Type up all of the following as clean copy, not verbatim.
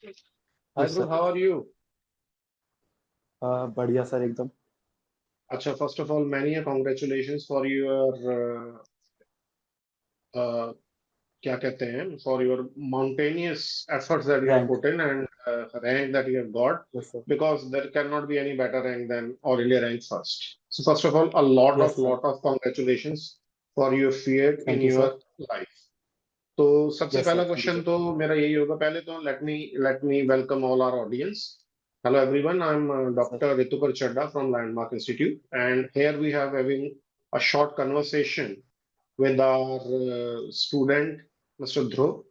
Hi yes Dhruv, sir. how are you? बढ़िया sir एकदम। अच्छा, first of all, many congratulations for your uh, क्या कहते हैं, for your mountainous efforts that you have rank. put in and rank that you have got, yes sir. because there cannot be any better rank than All India rank first. So first of all, a yes sir. lot of congratulations for your feat in thank you your sir. life. तो सबसे yes पहला sir, thank you question sir. तो मेरा यही होगा। पहले तो let me welcome all our audience. Hello everyone, I'm yes sir. Dr. Ritukar Chadda from Landmark Institute, and here we have having a short conversation with our student Mr. Dhruv,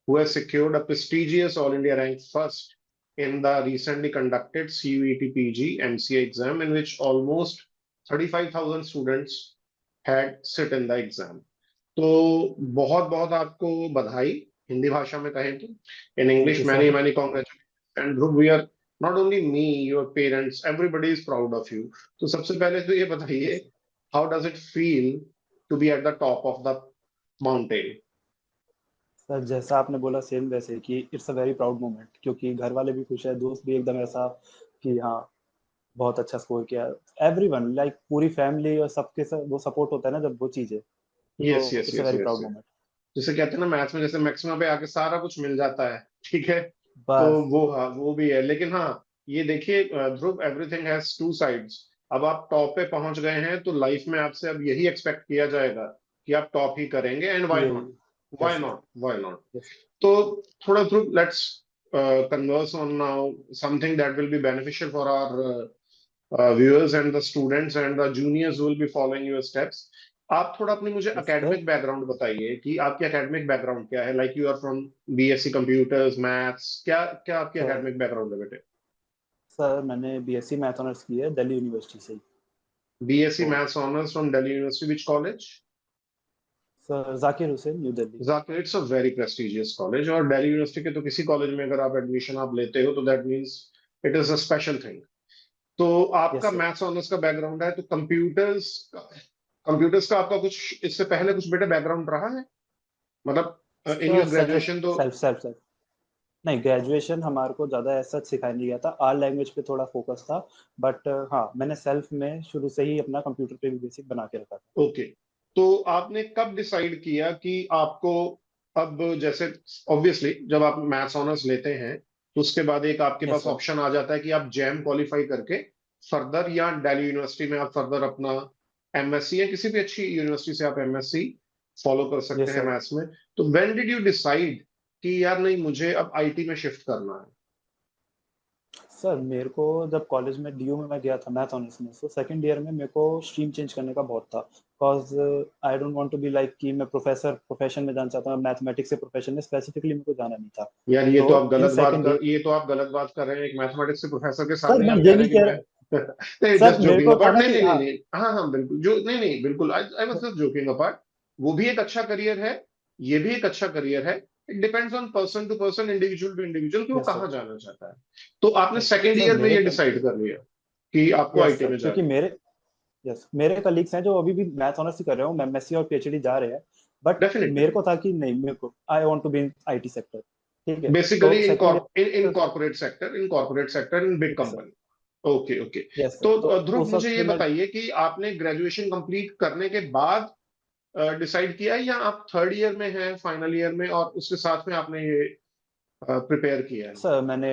who has secured a prestigious All India rank first in the recently conducted CUET PG MCA exam, in which almost 35,000 students had sit in the exam. तो बहुत बहुत आपको बधाई, हिंदी भाषा में कहें तो। In thank you English many sir. Many congratulation and Dhruv, we are not only me, your parents, everybody is proud of you. तो सबसे पहले तो ये बताइए, how does it feel to be at the top of the mountain? Sir जैसा आपने बोला same वैसे कि it's a very proud moment, क्योंकि घर वाले भी खुश है, दोस्त भी एकदम ऐसा कि हाँ बहुत अच्छा स्कोर किया। एवरीवन लाइक पूरी फैमिली और सबके सब वो सपोर्ट होता है ना जब वो चीज़ है, यस तो yes it's a yes very yes. Proud moment. जैसे कहते हैं ना मैथ्स में, जैसे मैक्सिमा पे आके सारा कुछ मिल जाता है, ठीक है। तो बस। वो, हाँ, वो भी है, लेकिन हाँ, ये देखिए ध्रुव, एवरीथिंग हैज टू साइड्स। अब आप टॉप पे पहुंच गए हैं तो लाइफ में आपसे अब यही एक्सपेक्ट किया जाएगा कि आप टॉप ही करेंगे, एंड व्हाई यही। Not, yes sir. Why not. Yes. तो थोड़ा ध्रुव, let's converse on now something that will be beneficial for our viewers and the students and the juniors who will be following your steps. आप थोड़ा अपनी मुझे yes sir. Academic background बताइए कि आपकी academic background क्या है। Like you are from BSc computers maths, क्या क्या आपकी सर एकेडमिक बैकग्राउंड है बेटे? सर मैंने बीएससी मैथ ऑनर्स की है दिल्ली यूनिवर्सिटी से ही। बीएससी तो maths honours from Delhi university, which college? Sir Zakir Hussain, new Delhi. Zakir, it's a very prestigious college, और दिल्ली यूनिवर्सिटी के तो किसी कॉलेज में अगर आप एडमिशन आप लेते हो तो that means it is a special thing. तो आपका यस सर। मैथ्स ऑनर्स का बैकग्राउंड है, तो कंप्यूटर्स का आपका कुछ इससे पहले कुछ बेटा बैकग्राउंड रहा है, मतलब इन सर योर सब्जेक्ट ग्रेजुएशन तो? सेल्फ सेल्फ सेल्फ नहीं, ग्रेजुएशन हमारे को ज़्यादा ऐसा सिखाया नहीं गया था, आर लैंग्वेज पे थोड़ा फोकस था। बट हाँ, मैंने सेल्फ में शुरू से ही अपना कंप्यूटर पे भी बेसिक बना के रखा था। ओके। तो आपने कब डिसाइड किया कि आपको, अब जैसे ऑब्वियसली जब आप मैथ्स ऑनर्स लेते हैं तो उसके बाद एक आपके यस पास सर। ऑप्शन आ जाता है कि आप जैम क्वालिफाई करके फर्दर, या दिल्ली यूनिवर्सिटी में आप फर्दर अपना एमएससी या किसी भी अच्छी यूनिवर्सिटी से आप एमएससी फॉलो कर सकते यस हैं सर। मैथ्स में। तो व्हेन डिड यू डिसाइड कि यार नहीं, मुझे अब आईटी में शिफ्ट करना है? सर मेरे को जब कॉलेज में डीयू में मैं गया था मैथ ऑनर्स में, तो सेकंड ईयर में मेरे को स्ट्रीम चेंज करने का बहुत था, because I don't want to be like कि मैं प्रोफेशन में जाना चाहता हूँ, मैथमेटिक्स के प्रोफेशन में स्पेसिफिकली मेरे को जाना नहीं था। यार, ये तो तो आप इन गलत बात सेकंड कर, ईयर। ये तो आप गलत बात कर रहे हैं। एक मैथमेटिक्स के प्रोफेसर के सर सामने मैं आप कह ये रहे नहीं हैं कि कह मैं रहा। नहीं, सर जस्ट मेरे जोकिंग को था अपार्ट, ना नहीं कि नहीं नहीं हाँ। नहीं, हाँ हाँ बिल्कुल, जो नहीं नहीं बिल्कुल, I I was just joking apart. वो भी एक अच्छा करियर है, ये भी एक अच्छा करियर है। It depends on person to person, individual to individual, कि वो यस सर। कहाँ जाना चाहता है। तो आपने यस सेकेंड सर ईयर में मेरे ये का। डिसाइड कर लिया कि आपको यस आईटी सर, में क्योंकि जाना मेरे कलीग्स हैं जो अभी भी मैथ ऑनर्स ही कर रहे हो, एमएससी और पीएचडी जा रहे हैं। बट है? डेफिनेटली। मेरे को था कि नहीं, मेरे को I want to be in IT sector. ठीक है। बेसिकली तो in second in year. Corporate sector, in corporate sector, in big yes sir. Company. Okay okay. Yes sir, तो तो ध्रुव, उस मुझे वक्त ये फिर मैं। बताइए कि आपने ग्रेजुएशन कंप्लीट करने के बाद डिसाइड किया, या आप थर्ड ईयर में हैं, फाइनल ईयर में, और उसके साथ में आपने ये प्रिपेयर किया है? सर मैंने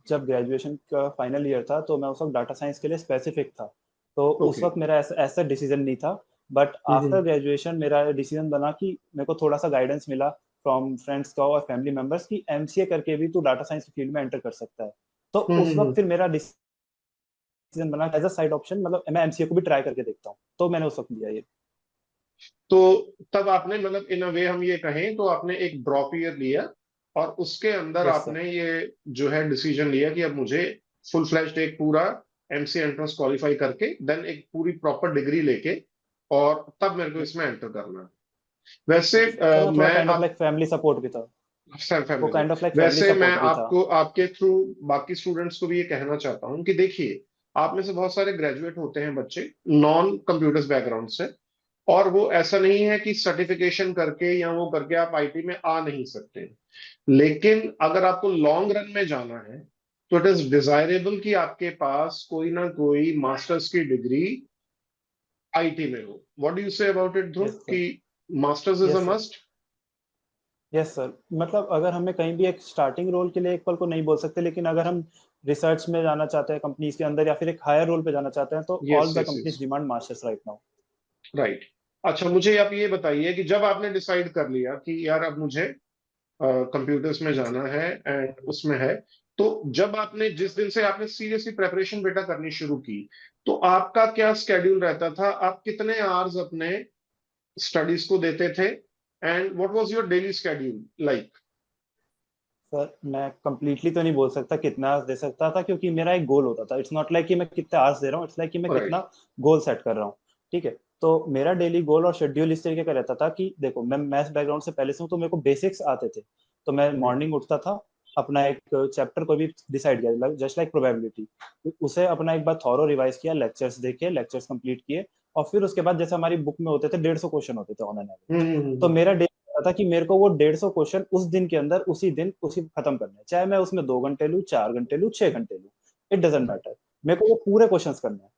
जब ग्रेजुएशन का फाइनल ईयर था तो मैं उस वक्त डाटा साइंस के लिए स्पेसिफिक था। तो उस ओके। वक्त मेरा ऐसा ऐसा डिसीजन नहीं था। But after hmm. ग्रेजुएशन मेरा डिसीजन बना कि मेरे को थोड़ा सा गाइडेंस मिला फ्रॉम फ्रेंड्स का और फैमिली मेंबर्स की एमसीए करके भी तू डाटा साइंस फील्ड में एंटर कर सकता है। तो उस वक्त हम्म। फिर मेरा डिसीजन बना एज अ साइड ऑप्शन, मतलब मैं एमसीए को भी ट्राई करके देखता हूँ, तो मैंने उस वक्त लिया ये। तो तब आपने, मतलब इन अ वे हम ये कहें तो आपने एक ड्रॉप ईयर लिया, और उसके अंदर यस सर। आपने ये जो है डिसीजन लिया कि अब मुझे फुल फ्लैश्ड एक पूरा एमसी एंट्रेंस क्वालिफाई करके देन एक पूरी प्रॉपर डिग्री लेके, और तब मेरे को यस इसमें एंटर करना है। वैसे यस सर, मैं थोड़ा मैं काइंड ऑफ आप लाइक फैमिली सपोर्ट भी था। वो फैमिली से, काइंड ऑफ लाइक फैमिली वैसे मैं सपोर्ट भी था। आपको आपके थ्रू बाकी स्टूडेंट्स को भी ये कहना चाहता हूँ कि देखिए, आप में से बहुत सारे ग्रेजुएट होते हैं बच्चे नॉन कंप्यूटर्स बैकग्राउंड से, और वो ऐसा नहीं है कि सर्टिफिकेशन करके या वो करके आप आईटी में आ नहीं सकते। लेकिन अगर आपको लॉन्ग रन में जाना है तो इट इज डिजायरेबल कि आपके पास कोई ना कोई मास्टर्स की डिग्री आईटी में हो। What do you say about it Dhruv, yes sir. कि masters is a yes sir. Must? Yes sir, मतलब अगर हमें कहीं भी एक स्टार्टिंग रोल के लिए एक पल को नहीं बोल सकते, लेकिन अगर हम रिसर्च में जाना चाहते हैं कंपनीज के अंदर या फिर एक हायर रोल पे जाना चाहते हैं, तो yes all the yes yes, companies demand masters right now. Right. अच्छा, मुझे आप ये बताइए कि जब आपने डिसाइड कर लिया कि यार अब मुझे कंप्यूटर्स में जाना है एंड उसमें है, तो जब आपने जिस दिन से आपने सीरियसली प्रेपरेशन बेटा करनी शुरू की, तो आपका क्या स्केड्यूल रहता था? आप कितने आवर्स अपने स्टडीज को देते थे and what was your daily schedule like? Sir मैं कंप्लीटली तो नहीं बोल सकता कितना आवर्स दे सकता था, क्योंकि मेरा एक गोल होता था। इट्स नॉट लाइक कि मैं कितने आवर्स दे रहा हूँ, इट्स लाइक कि मैं राइट। कितना गोल सेट कर रहा हूँ। ठीक है। तो मेरा डेली गोल और शेड्यूल इस तरीके का रहता था कि देखो, मैं मैथ्स बैकग्राउंड से पहले से हूँ, तो मेरे को बेसिक्स आते थे। तो मैं मॉर्निंग उठता था, अपना एक चैप्टर कोई भी डिसाइड किया, जस्ट लाइक प्रोबेबिलिटी, उसे अपना एक बार थॉरो रिवाइज किया, लेक्चर्स देखे, लेक्चर्स कंप्लीट किए, और फिर उसके बाद जैसे हमारी बुक में होते थे 150 क्वेश्चन होते थे ऑन एन एवरेज। तो हम्म। मेरा था कि मेरे को वो 150 क्वेश्चन उस दिन के अंदर उसी दिन उसी खत्म करना है, चाहे मैं उसमें 2 घंटे लूँ, 4 घंटे लूँ, 6 घंटे लूँ, इट डजेंट मैटर। मेरे को वो पूरे क्वेश्चंस करने हैं।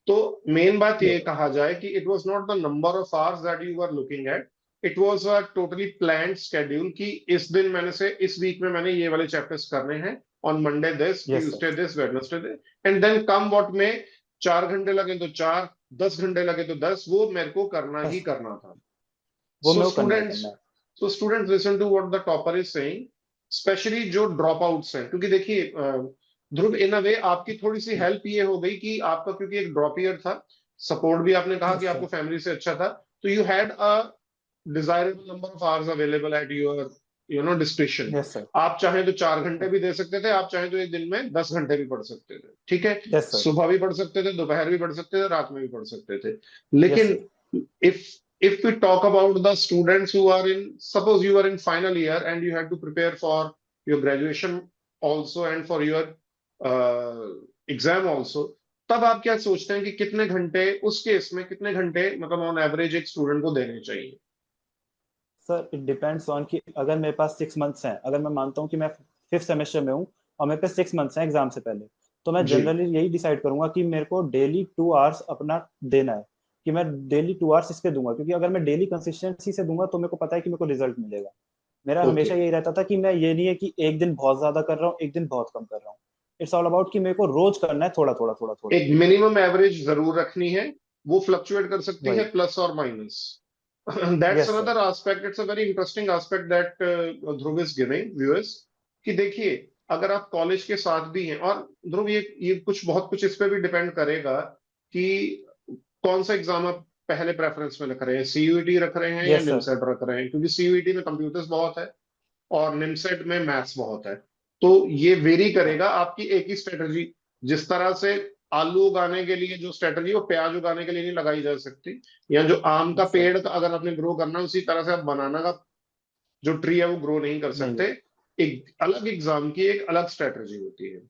तो मेन बात ये ये कहा जाए कि it was not the number of hours that you were looking at, it was a totally planned schedule कि इस दिन मैंने से इस वीक में मैंने ये वाले चैप्टर्स करने हैं, on Monday this, yes sir. Tuesday this, Wednesday this, and then come what में 4 घंटे लगे तो 4, 10 घंटे लगे तो 10, वो मेरे को करना ही बस करना था। वो सो मेरे को करना ही स्टूडेंट्स करना है। So students listen to what the topper is saying, specially जो ड्रॉप आउट्स हैं, क्योंकि देखिए ध्रुव, इन अ वे आपकी थोड़ी सी हेल्प ये हो गई कि आपका क्योंकि एक ड्रॉप ईयर था, सपोर्ट भी आपने कहा कि यस आपको सर। फैमिली से अच्छा था, तो you had a desirable number of hours available at your description. Yes sir. आप चाहें तो 4 घंटे भी दे सकते थे, आप चाहें तो एक दिन में 10 घंटे भी पढ़ सकते थे, ठीक है। Yes sir. सुबह भी पढ़ सकते थे, दोपहर भी पढ़ सकते थे, रात में भी पढ़ सकते थे। यस लेकिन sir. if if we talk about the students who are in, suppose you are in final year and you had to prepare for your graduation also and for your uh, exam also, तब आप क्या सोचते हैं कि कितने घंटे उस case में, कितने घंटे मतलब ऑन एवरेज एक स्टूडेंट को देने चाहिए? सर इट डिपेंड्स ऑन कि अगर मेरे पास 6 मंथ्स हैं, अगर मैं मानता हूँ कि मैं 5th सेमेस्टर में हूँ और मेरे पास 6 मंथ्स हैं एग्जाम से पहले, तो मैं जी। जनरली यही डिसाइड करूंगा कि मेरे को डेली 2 आवर्स अपना देना है, कि मैं डेली 2 आवर्स इसके दूंगा, क्योंकि अगर मैं डेली कंसिस्टेंसी से दूंगा तो मेरे को पता है कि मेरे को रिजल्ट मिलेगा। मेरा ओके। हमेशा यही रहता था कि मैं ये नहीं है कि एक दिन बहुत ज्यादा कर रहा हूँ, एक दिन बहुत कम कर रहा हूँ। इट्स ऑल अबाउट कि मेरे को रोज करना है, थोड़ा थोड़ा थोड़ा थोड़ा। एक मिनिमम एवरेज जरूर रखनी है, वो फ्लक्चुएट कर सकती है वही। प्लस और minus. That's yes sir. Another aspect, it's a very interesting aspect that Dhruv is giving viewers, कि देखिए अगर आप कॉलेज के साथ भी हैं, और ध्रुव ये कुछ बहुत कुछ इस पे भी डिपेंड करेगा कि कौन सा एग्जाम आप पहले प्रेफरेंस में रख रहे हैं, सीयूईटी रख रहे हैं या यस सर। निमसेट रख रहे हैं, क्योंकि सीयूईटी में कंप्यूटर्स बहुत है और निमसेट में मैथ्स बहुत है। तो ये वेरी हाँ। करेगा आपकी एक ही स्ट्रेटजी। जिस तरह से आलू उगाने के लिए जो स्ट्रेटजी वो प्याज उगाने के लिए नहीं लगाई जा सकती, या जो आम का यस सर। पेड़ का अगर आपने ग्रो करना है, उसी तरह से आप बनाना का जो ट्री है वो ग्रो नहीं कर नहीं सकते। होगा। एक अलग एग्जाम की एक अलग स्ट्रेटजी होती है।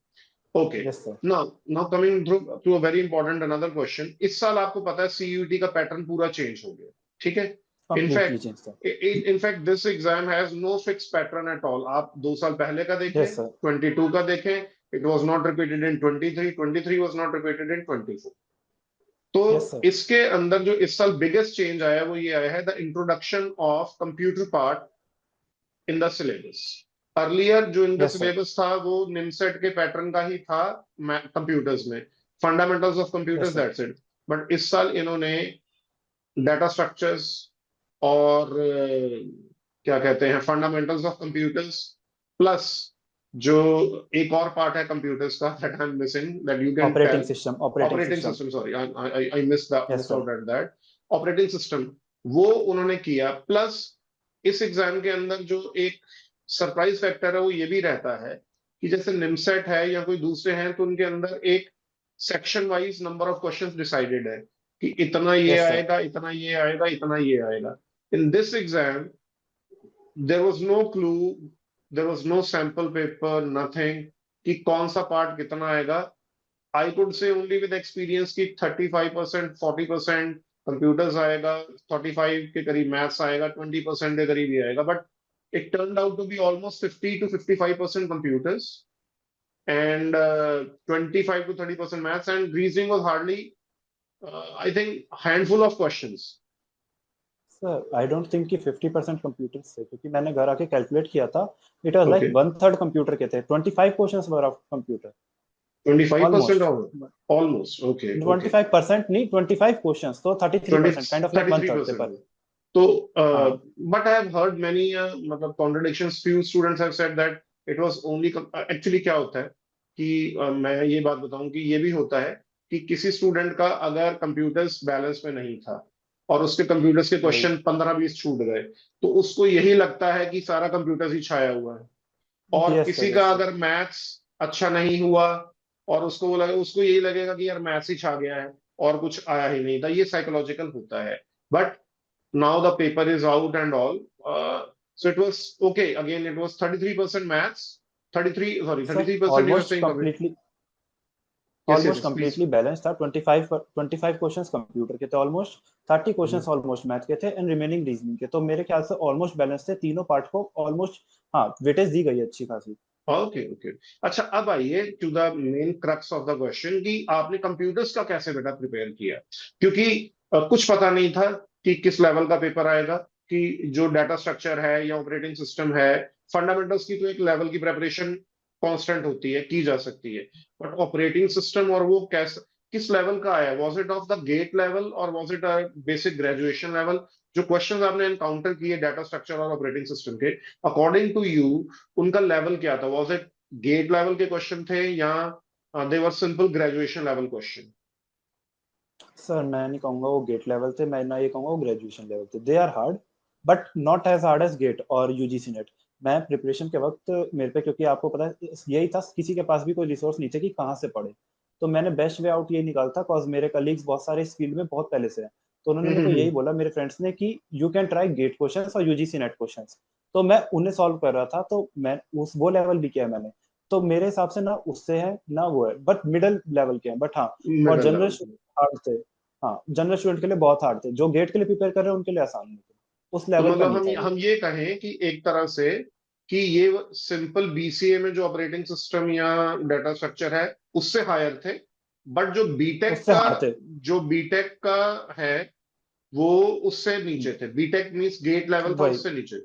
Okay. Yes sir. Now now coming to a very important another question, इस साल आपको पता है सीयूईटी का पैटर्न पूरा चेंज हो गया, ठीक है। Completely in fact change sir. In fact this exam has no fix pattern at all. आप 2 साल पहले का देखें, यस सर। 22 का देखें, it was not repeated in 23, 23 was not repeated in 24। तो यस सर। इसके अंदर जो इस साल बिगेस्ट चेंज आया है वो ये आया है, the introduction of computer part in the syllabus. Earlier जो इनका यस सर। सिलेबस था वो निमसेट के पैटर्न का ही था, कंप्यूटर्स में fundamentals of computers, yes sir. That's it. But इस साल इन्होंने डाटा स्ट्रक्चर्स और क्या कहते हैं फंडामेंटल्स ऑफ कंप्यूटर्स प्लस जो एक और पार्ट है कंप्यूटर्स का that I am missing, that you can operating tell. System. Operating operating system. System, sorry I yes miss sir. Out at that. Operating system वो उन्होंने किया, प्लस इस exam के अंदर जो एक सरप्राइज फैक्टर है वो ये भी रहता है कि जैसे निमसेट है या कोई दूसरे हैं, तो उनके अंदर एक section wise number of questions decided है कि इतना ये यस सर। आएगा, इतना ये आएगा, इतना ये आएगा। In this exam there was no clue, there was no sample paper, nothing कि कौन सा पार्ट कितना आएगा। I could say only with experience कि 35%, 40%, कंप्यूटर्स आएगा 45 के करीब, मैथ्स आएगा 20% के करीब ही आएगा, but it turned out to be almost 50 to 55% computers and 25 to 30% maths, and reasoning was hardly I think handful of questions. Sir I don't think कि 50% कंप्यूटर से, क्योंकि मैंने घर आके कैलकुलेट किया था, it was like Okay. 1/3 computer के थे, 25 questions were of computer 25% almost, or almost? Okay, okay. 25% नहीं, 25 क्वेश्चंस, तो 20 33%, kind of like 1/3 paper. 33%. So, हाँ but I have heard many मतलब contradictions. Few students have said that it was only actually क्या होता है कि मैं ये बात बताऊं कि ये भी होता है कि किसी स्टूडेंट का अगर कंप्यूटर्स बैलेंस में नहीं था और उसके कंप्यूटर्स के वही, क्वेश्चन 15-20 छूट गए, तो उसको यही लगता है कि सारा कंप्यूटर्स ही छाया हुआ है। और यस किसी सर, का यस सर। अगर मैथ्स अच्छा नहीं हुआ और उसको यही लगेगा कि यार मैथ्स ही छा गया है और कुछ आया ही नहीं था। ये साइकोलॉजिकल होता है। But now the paper is out and all. So it was okay. Again, it was 33% maths. 33, sorry, sir 33% you are saying computer. Yes, yes, almost yes, please. Completely balance था। 25 क्वेश्चंस कंप्यूटर के थे, almost 30 questions almost math के थे, and remaining reasoning के। तो मेरे ख्याल से ऑलमोस्ट बैलेंस थे, तीनों पार्ट को ऑलमोस्ट, हाँ, वेटेज दी गई है अच्छी खासी। Okay, okay. अच्छा, अब आइए to the main crux of the question कि आपने कंप्यूटर्स का कैसे बेटा प्रिपेयर किया, क्योंकि कुछ पता नहीं था कि किस लेवल का पेपर आएगा, कि जो डाटा स्ट्रक्चर है या ऑपरेटिंग सिस्टम है, फंडामेंटल्स की तो एक लेवल की प्रिपरेशन कांस्टेंट होती है, की जा सकती है, बट ऑपरेटिंग सिस्टम और वो कैसे, किस लेवल का आया, was it of the GATE level और was it a basic graduation level? जो क्वेश्चंस आपने एनकाउंटर किए डाटा स्ट्रक्चर और ऑपरेटिंग सिस्टम के, अकॉर्डिंग टू यू उनका लेवल क्या था? वाज इट गेट लेवल के क्वेश्चन थे या they were simple graduation level question? Sir मैं नहीं कहूंगा वो गेट लेवल थे, मैं ना ये कहूंगा वो ग्रेजुएशन लेवल थे। They are hard, but not as hard as GATE और यूजीसी नेट। मैं प्रिपरेशन के वक्त मेरे पे, क्योंकि आपको पता है यही था, किसी के पास भी कोई रिसोर्स नहीं थे कि कहाँ से पढ़े, तो मैंने बेस्ट वे आउट ये निकालता, कॉज मेरे कलीग्स बहुत सारे इस फील्ड में बहुत पहले से हैं, तो उन्होंने मेरे को यही बोला, मेरे फ्रेंड्स ने, कि you can try gate questions और यूजीसी नेट क्वेश्चंस। तो मैं उन्हें सॉल्व कर रहा था, तो मैं उस वो लेवल भी किया मैंने। तो मेरे हिसाब से ना उससे है ना वो है, बट मिडिल लेवल के हैं, बट हाँ, और मिडिल जनरल लेवल के। हार्ड थे। हाँ, जनरल स्टूडेंट के लिए बहुत हार्ड थे, जो गेट के लिए प्रिपेयर कर रहे हैं उनके लिए आसान नहीं थे, उस तो लेवल का मतलब नहीं था हम ये। ये कहें कि एक तरह से कि ये सिंपल बीसीए में जो ऑपरेटिंग सिस्टम या डाटा स्ट्रक्चर है उससे हायर थे, बट उससे हार्ड थे। जो बीटेक का है वो उससे नीचे थे। बीटेक मींस गेट लेवल था, वही, उससे नीचे।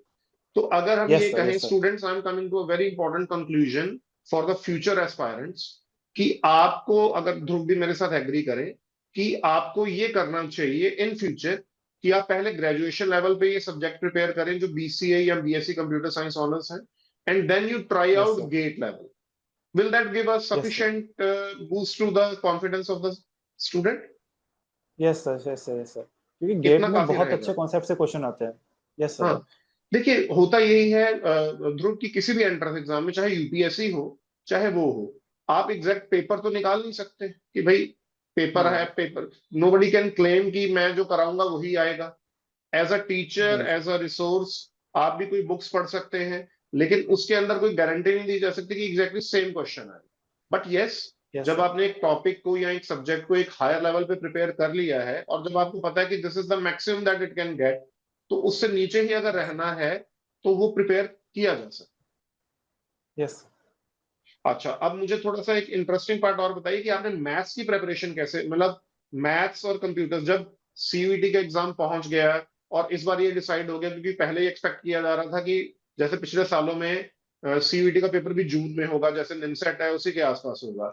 तो अगर हम ये यस सर, कहें yes sir. Students, I am coming to a very important conclusion for the future aspirants, कि आपको, अगर ध्रुव भी मेरे साथ एग्री करें, कि आपको ये करना चाहिए इन फ्यूचर कि आप पहले ग्रेजुएशन लेवल पे ये सब्जेक्ट प्रिपेयर करें जो बीसीए या बीएससी कंप्यूटर साइंस ऑनर्स है, and then you try yes out sir, GATE level. Will that give a yes sir, sufficient boost to the confidence of the student? Yes sir, yes sir, yes sir, क्योंकि GATE इतना में काफी बहुत रहेगा। अच्छे concept से question आते हैं। Yes sir. हाँ, देखिए होता यही है ध्रुव, की किसी भी एंट्रेंस एग्जाम में, चाहे यूपीएससी हो चाहे वो हो, आप एग्जैक्ट पेपर तो निकाल नहीं सकते कि भाई पेपर है, नहीं, पेपर नोबडी कैन क्लेम कि मैं जो कराऊंगा वही आएगा। एज अ टीचर, वही, एज अ रिसोर्स, आप भी कोई बुक्स पढ़ सकते हैं, लेकिन उसके अंदर कोई गारंटी नहीं दी जा सकती कि एग्जैक्टली सेम क्वेश्चन आए। बट यस, यस जब सर, आपने एक टॉपिक को या एक सब्जेक्ट को एक हायर लेवल पे प्रिपेयर कर लिया है और जब आपको पता है कि this is the maximum that it can get, तो उससे नीचे ही अगर रहना है तो वो प्रिपेयर किया जा सकता यस। है। अच्छा, अब मुझे थोड़ा सा एक इंटरेस्टिंग पार्ट और बताइए कि आपने मैथ्स की प्रिपरेशन कैसे, मतलब मैथ्स और कंप्यूटर, जब सीयूईटी का एग्जाम पहुंच गया और इस बार ये डिसाइड हो गया, क्योंकि पहले ही एक्सपेक्ट किया जा रहा था कि जैसे पिछले सालों में सीयूईटी का पेपर भी जून में होगा, जैसे निमसेट है उसी के आसपास होगा,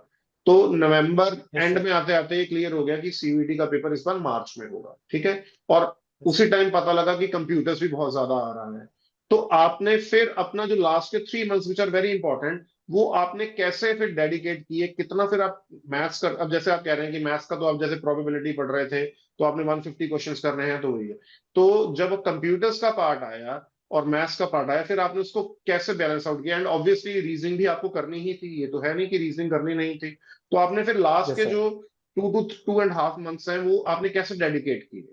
तो नवंबर यस एंड सर, में आते आते ये क्लियर हो गया कि सीयूईटी का पेपर इस बार मार्च में होगा, ठीक है। और यस उसी सर। टाइम पता लगा कि कंप्यूटर्स भी बहुत ज्यादा आ रहा है। तो आपने फिर अपना जो लास्ट के 3 months which are very important, वो आपने कैसे फिर डेडिकेट किए, कितना फिर आप मैथ्स कर, अब जैसे आप कह रहे हैं कि मैथ्स का तो आप जैसे प्रोबेबिलिटी पढ़ रहे थे तो आपने 150 क्वेश्चंस करने हैं तो वही है। तो जब कंप्यूटर्स का पार्ट आया और मैथ्स का पार्ट आया, फिर आपने उसको कैसे बैलेंस आउट किया? एंड ऑब्वियसली रीजनिंग भी आपको करनी ही थी, ये तो है नहीं कि रीजनिंग करनी नहीं थी। तो आपने फिर लास्ट यस के सर। जो 2 to 2.5 मंथ्स हैं वो आपने कैसे डेडिकेट किए?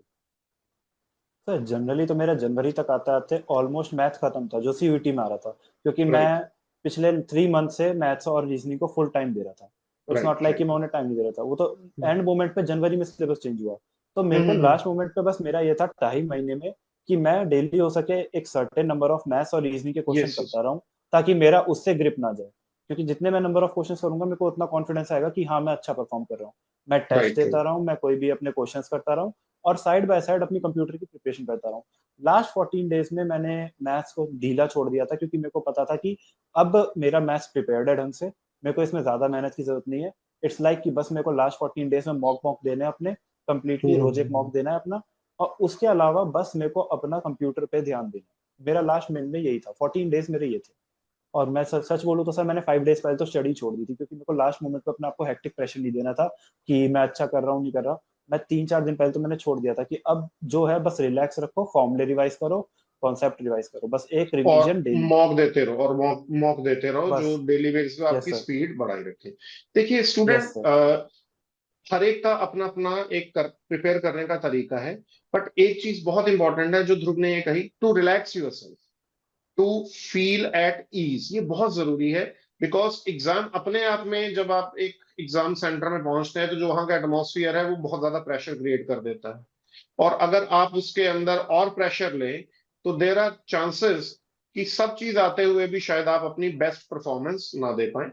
सर जनरली तो मेरा जनवरी तक आते आते ऑलमोस्ट मैथ खत्म था, जो सीयूईटी में आ रहा था, क्योंकि मैं राइट, पिछले 3 मंथ से मैथ्स और रीजनिंग को फुल टाइम दे रहा था। इट्स नॉट राइट, लाइक कि राइट। मैं उन्हें टाइम नहीं दे रहा था, वो तो एंड मोमेंट पे जनवरी में सिलेबस चेंज हुआ। तो मेरे को हम्म। लास्ट मोमेंट पे बस मेरा ये था 2.5 महीने में कि मैं डेली हो सके एक सर्टेन नंबर ऑफ मैथ्स और रीजनिंग के क्वेश्चन यस यस। करता रहूं, ताकि मेरा उससे ग्रिप ना जाए, क्योंकि जितने मैं नंबर ऑफ क्वेश्चन करूंगा मेरे को उतना कॉन्फिडेंस आएगा कि हाँ मैं अच्छा परफॉर्म कर रहा हूँ। मैं टेस्ट राइट देता राइट। रहा हूँ, मैं कोई भी अपने क्वेश्चन करता रहा हूँ, और साइड बाय साइड अपनी कंप्यूटर की प्रिपरेशन करता रहा हूँ। लास्ट 14 डेज में मैंने मैथ्स को ढीला छोड़ दिया था, क्योंकि मेरे को पता था कि अब मेरा मैथ्स प्रिपेयर्ड है ढंग से, मेरे को इसमें ज्यादा मेहनत की जरूरत नहीं है। इट्स लाइक कि बस मेरे को लास्ट 14 डेज में मॉक मॉक देने हैं अपने, कंप्लीटली रोज एक हम्म। मॉक देना है अपना, और उसके अलावा बस मेरे को अपना कंप्यूटर पे ध्यान देना है। मेरा लास्ट मिनट में यही था, 14 डेज मेरे ये थे। और मैं सच सच बोलूँ तो सर मैंने 5 डेज पहले तो स्टडी छोड़ दी थी, क्योंकि मेरे को लास्ट मोमेंट पे अपने आपको हेक्टिक प्रेशर नहीं देना था कि मैं अच्छा कर रहा हूँ नहीं कर रहा। मैं 3-4 दिन पहले तो मैंने छोड़ दिया था कि अब जो है बस रिलैक्स रखो, फॉर्मूले रिवाइज करो, कॉन्सेप्ट रिवाइज करो, बस एक और रिवीजन डेली। मॉक देते रहो, और मॉक मॉक देते रहो, जो बस। डेली बेसिस पे यस आपकी सर। स्पीड बढ़ाई रखे। देखिए यस स्टूडेंट, सर। हर एक का अपना अपना एक प्रिपेयर करने का तरीका है। बट एक चीज बहुत इंपॉर्टेंट है जो ध्रुव ने ये कही, to relax yourself, to feel at ease, ये बहुत जरूरी है। बिकॉज एग्जाम अपने आप में, जब आप एक एग्जाम सेंटर में पहुंचते हैं, तो जो वहां का एटमोसफियर है वो बहुत ज्यादा प्रेशर क्रिएट कर देता है। और अगर आप उसके अंदर और प्रेशर लें, तो देर आर चांसेस कि सब चीज आते हुए भी शायद आप अपनी बेस्ट परफॉर्मेंस ना दे पाए।